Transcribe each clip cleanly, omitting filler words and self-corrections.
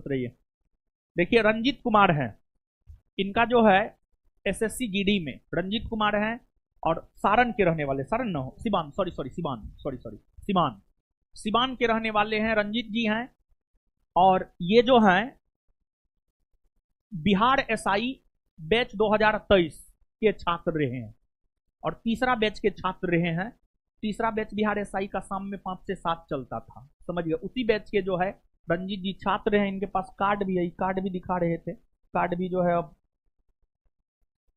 रहिए। देखिए रंजीत कुमार है, इनका जो है एसएससी जीडी में रंजीत कुमार है और सारण के रहने वाले, सारण ना हो, सिवान, सिवान, सिवान के रहने वाले हैं, रंजीत जी हैं। और ये जो हैं बिहार एसआई बैच 2023 के छात्र रहे हैं और तीसरा बैच के छात्र रहे हैं। तीसरा बैच बिहार एसआई का शाम में 5 से 7 चलता था, समझ गए। उसी बैच के जो है रंजीत जी छात्र हैं, इनके पास कार्ड भी है, कार्ड भी दिखा रहे थे, कार्ड भी जो है अब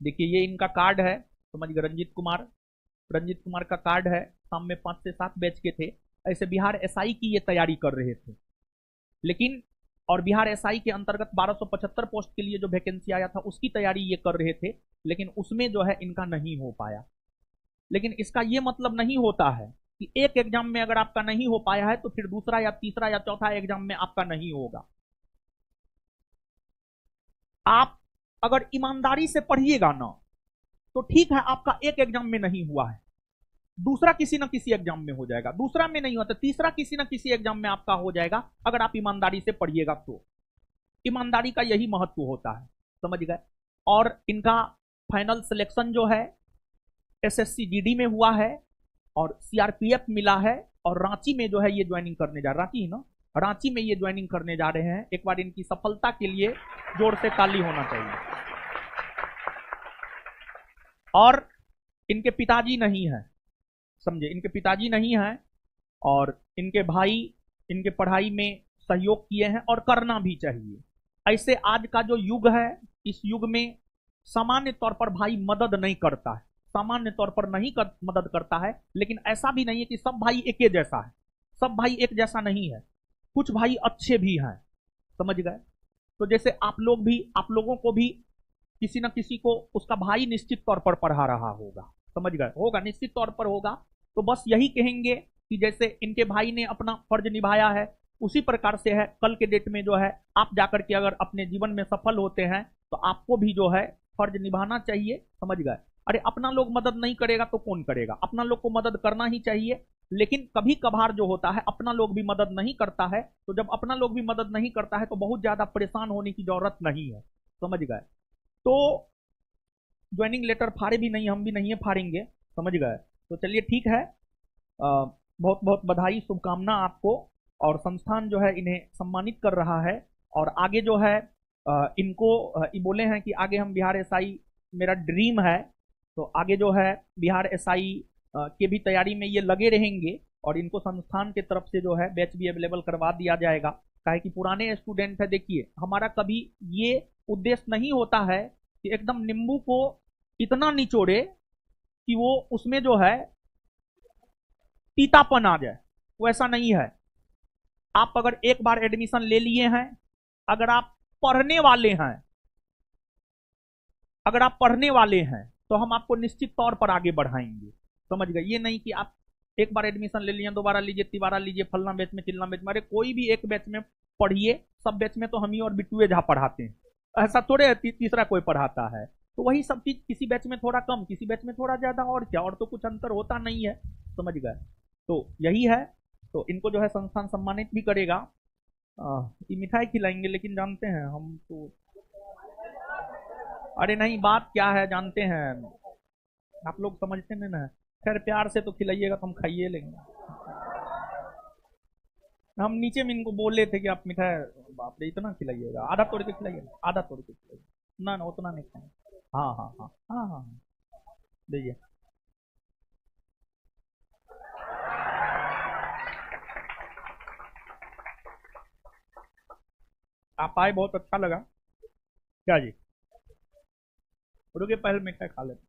देखिए ये इनका कार्ड है, समझ गए। रंजीत कुमार का कार्ड है, शाम में 5 से 7 बैच के थे। ऐसे बिहार एसआई की ये तैयारी कर रहे थे, लेकिन और बिहार एसआई के अंतर्गत 1275 पोस्ट के लिए जो वैकेंसी आया था उसकी तैयारी ये कर रहे थे, लेकिन उसमें जो है इनका नहीं हो पाया। लेकिन इसका ये मतलब नहीं होता है कि एक एग्जाम में अगर आपका नहीं हो पाया है तो फिर दूसरा या तीसरा या चौथा एग्जाम में आपका नहीं होगा। आप अगर ईमानदारी से पढ़िएगा ना तो ठीक है, आपका एक एग्जाम में नहीं हुआ है, दूसरा किसी ना किसी एग्जाम में हो जाएगा, दूसरा में नहीं होता तीसरा किसी ना किसी एग्जाम में आपका हो जाएगा, अगर आप ईमानदारी से पढ़िएगा तो। ईमानदारी का यही महत्व होता है, समझ गए। और इनका फाइनल सिलेक्शन जो है एसएससी जीडी में हुआ है और सीआरपीएफ मिला है और रांची में जो है ये ज्वाइनिंग करने जा, रांची ना, रांची में ये ज्वाइनिंग करने जा रहे हैं। एक बार इनकी सफलता के लिए जोर से ताली होना चाहिए। और इनके पिताजी नहीं है, समझे, इनके पिताजी नहीं है और इनके भाई इनके पढ़ाई में सहयोग किए हैं और करना भी चाहिए। ऐसे आज का जो युग है, इस युग में सामान्य तौर पर भाई मदद नहीं करता है, सामान्य तौर पर नहीं मदद करता है, लेकिन ऐसा भी नहीं है कि सब भाई एक जैसा है, सब भाई एक जैसा नहीं है, कुछ भाई अच्छे भी हैं, समझ गए। तो जैसे आप लोगों को भी किसी न किसी को उसका भाई निश्चित तौर पर पढ़ा रहा होगा, समझ गए, होगा, निश्चित तौर पर होगा। तो बस यही कहेंगे कि जैसे इनके भाई ने अपना फर्ज निभाया है उसी प्रकार से है, कल के डेट में जो है आप जाकर के अगर अपने जीवन में सफल होते हैं तो आपको भी जो है फर्ज निभाना चाहिए, समझ गए। अरे अपना लोग मदद नहीं करेगा तो कौन करेगा, अपना लोग को मदद करना ही चाहिए। लेकिन कभी कभार जो होता है अपना लोग भी मदद नहीं करता है, तो जब अपना लोग भी मदद नहीं करता है तो बहुत ज्यादा परेशान होने की जरूरत नहीं है, समझ गए। तो ज्वाइनिंग लेटर फाड़े भी नहीं, हम भी नहीं है फाड़ेंगे, समझ गए। तो चलिए ठीक है, बहुत बहुत बधाई, शुभकामना आपको। और संस्थान जो है इन्हें सम्मानित कर रहा है और आगे जो है इनको ये बोले हैं कि आगे हम बिहार एसआई, मेरा ड्रीम है, तो आगे जो है बिहार एसआई के भी तैयारी में ये लगे रहेंगे और इनको संस्थान के तरफ से जो है बैच भी अवेलेबल करवा दिया जाएगा। काहे कि पुराने स्टूडेंट है, देखिए हमारा कभी ये उद्देश्य नहीं होता है कि एकदम नींबू को इतना निचोड़े कि वो उसमें जो है तीतापन आ जाए, वैसा नहीं है। आप अगर एक बार एडमिशन ले लिए हैं, अगर आप पढ़ने वाले हैं, अगर आप पढ़ने वाले हैं तो हम आपको निश्चित तौर पर आगे बढ़ाएंगे, समझ गए। ये नहीं कि आप एक बार एडमिशन ले लिए, दोबारा लीजिए, तिबारा लीजिए, फलना बैच में चिल्ला बैच में, अरे कोई भी एक बैच में पढ़िए, सब बैच में तो हम ही और बिट्टुए झा पढ़ाते हैं, ऐसा थोड़े तीसरा कोई पढ़ाता है। तो वही सब चीज, किसी बैच में थोड़ा कम, किसी बैच में थोड़ा ज्यादा, और क्या, और तो कुछ अंतर होता नहीं है, समझ गए। तो यही है, तो इनको जो है संस्थान सम्मानित भी करेगा। ये मिठाई खिलाएंगे, लेकिन जानते हैं हम तो, अरे नहीं, बात क्या है जानते हैं, आप लोग समझते नहीं ना। खैर प्यार से तो खिलाइएगा तो हम खाइए लेंगे। हम नीचे में इनको बोले थे कि आप मिठाई, बाप रे, इतना खिलाइएगा, आधा तोड़ के खिलाइएगा, आधा तोड़ के खिलाइएगा, ना ना उतना नहीं खाएंगे। हाँ हाँ हाँ हाँ हाँ हाँ, देखिए आप आए, बहुत अच्छा लगा। क्या जी, रुके पहले मिठाई खा लेते।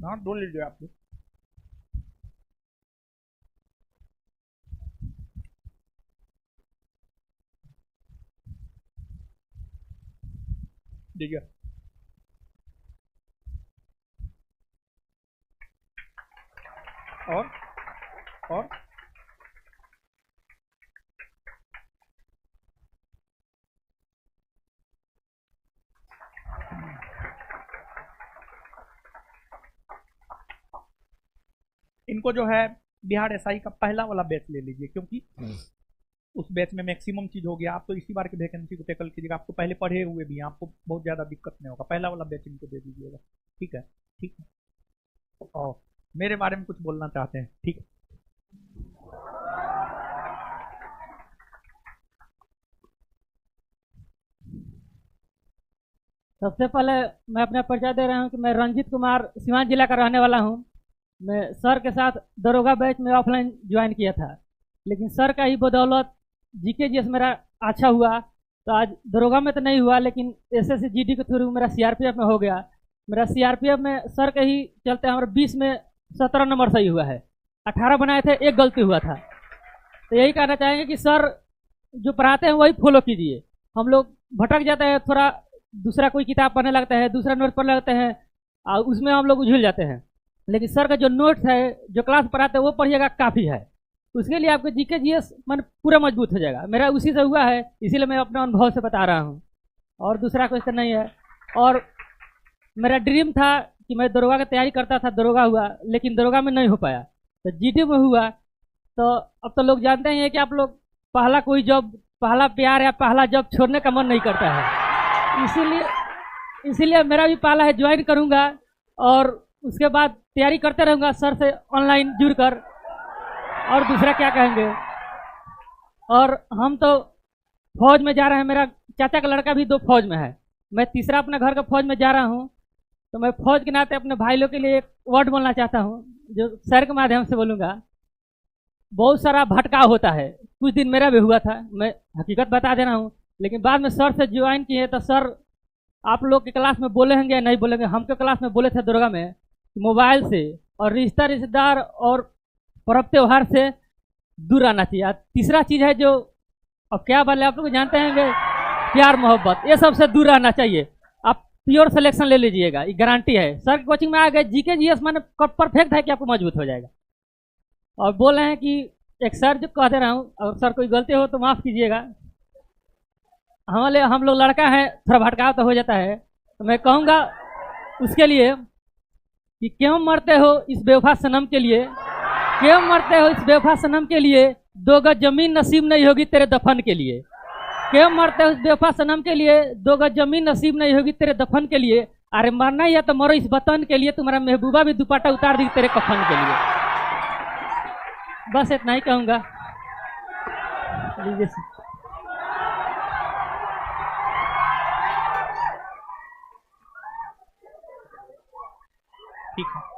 हाँ, दो लीजिए आप भी। देखिए और और इनको जो है बिहार एसआई का पहला वाला बैच ले लीजिए, क्योंकि उस बैच में मैक्सिमम चीज हो गया। आप तो इसी बार की वैकेंसी को टैकल कीजिएगा, आपको पहले पढ़े हुए भी हैं, आपको बहुत ज्यादा दिक्कत नहीं होगा। पहला वाला बैच इनको दे दीजिएगा, ठीक है? ठीक है। और मेरे बारे में कुछ बोलना चाहते हैं? ठीक है। सबसे पहले मैं अपना परिचय दे रहा हूं कि मैं रंजीत कुमार सिवान जिला का रहने वाला हूं। मैं सर के साथ दरोगा बैच में ऑफलाइन ज्वाइन किया था, लेकिन सर का ही बदौलत जीके जीएस मेरा अच्छा हुआ। तो आज दरोगा में तो नहीं हुआ, लेकिन एसएससी जीडी के थ्रू मेरा सीआरपीएफ में हो गया। मेरा सीआरपीएफ में सर के ही चलते हमारा 20 में 17 नंबर सही हुआ है। 18 बनाए थे, एक गलती हुआ था। तो यही कहना चाहेंगे कि सर जो पढ़ाते हैं वही फॉलो कीजिए। हम लोग भटक जाते हैं, थोड़ा दूसरा कोई किताब पढ़ने लगता है, दूसरा नोट पढ़ने लगते हैं, और उसमें हम लोग उझल जाते हैं। लेकिन सर का जो नोट्स है, जो क्लास पढ़ाते हैं, वो पढ़िएगा, काफ़ी है। उसके लिए आपके जीके जीएस मन पूरा मजबूत हो जाएगा। मेरा उसी से हुआ है, इसीलिए मैं अपने अनुभव से बता रहा हूँ, और दूसरा क्वेश्चन नहीं है। और मेरा ड्रीम था कि मैं दरोगा की तैयारी करता था, दरोगा हुआ, लेकिन दरोगा में नहीं हो पाया, तो जीडी में हुआ। तो अब तो लोग जानते हैं कि आप लोग पहला कोई जॉब, पहला प्यार या पहला जॉब छोड़ने का मन नहीं करता है। इसीलिए मेरा भी पहला है, ज्वाइन करूंगा और उसके बाद तैयारी करते रहूंगा सर से ऑनलाइन जुड़कर। और दूसरा क्या कहेंगे, और हम तो फौज में जा रहे हैं। मेरा चाचा का लड़का भी 2 फौज में है, मैं तीसरा अपने घर का फौज में जा रहा हूँ। तो मैं फौज के नाते अपने भाई लोग के लिए एक वर्ड बोलना चाहता हूँ, जो सर के माध्यम से बोलूँगा। बहुत सारा भटकाव होता है, कुछ दिन मेरा भी हुआ था, मैं हकीकत बता दे रहा हूँ। लेकिन बाद में सर से ज्वाइन किए तो सर आप लोग के क्लास में बोले होंगे या नहीं बोलेंगे, हमके क्लास में बोले थे दरोगा में, मोबाइल से और रिश्तेदार और पर्व त्योहार से दूर रहना चाहिए। तीसरा चीज़ है जो, अब क्या बोले आप लोग जानते हैं, प्यार मोहब्बत, ये सबसे दूर रहना चाहिए। आप प्योर सिलेक्शन ले लीजिएगा, ये गारंटी है। सर की कोचिंग में आ गए, जीके जीएस मैंने परफेक्ट है कि आपको मजबूत हो जाएगा। और बोल रहे हैं कि एक सर जो कह दे रहा हूँ, और सर कोई गलती हो तो माफ़ कीजिएगा। हम लोग लड़का है, थोड़ा भटकाव तो हो जाता है। तो मैं कहूँगा उसके लिए कि क्यों मरते हो इस बेवफा सनम के लिए, क्यों मरते हो इस बेवफा सनम के लिए, 2 गज जमीन नसीब नहीं होगी तेरे दफन के लिए। क्यों मरते हो इस बेवफा सनम के लिए, 2 गज जमीन नसीब नहीं होगी तेरे दफन के लिए। अरे मरना ही है तो मरो इस वतन के लिए, तुम्हारा महबूबा भी दुपट्टा उतार दी तेरे कफन के लिए। बस इतना ही कहूँगा। ठीक है।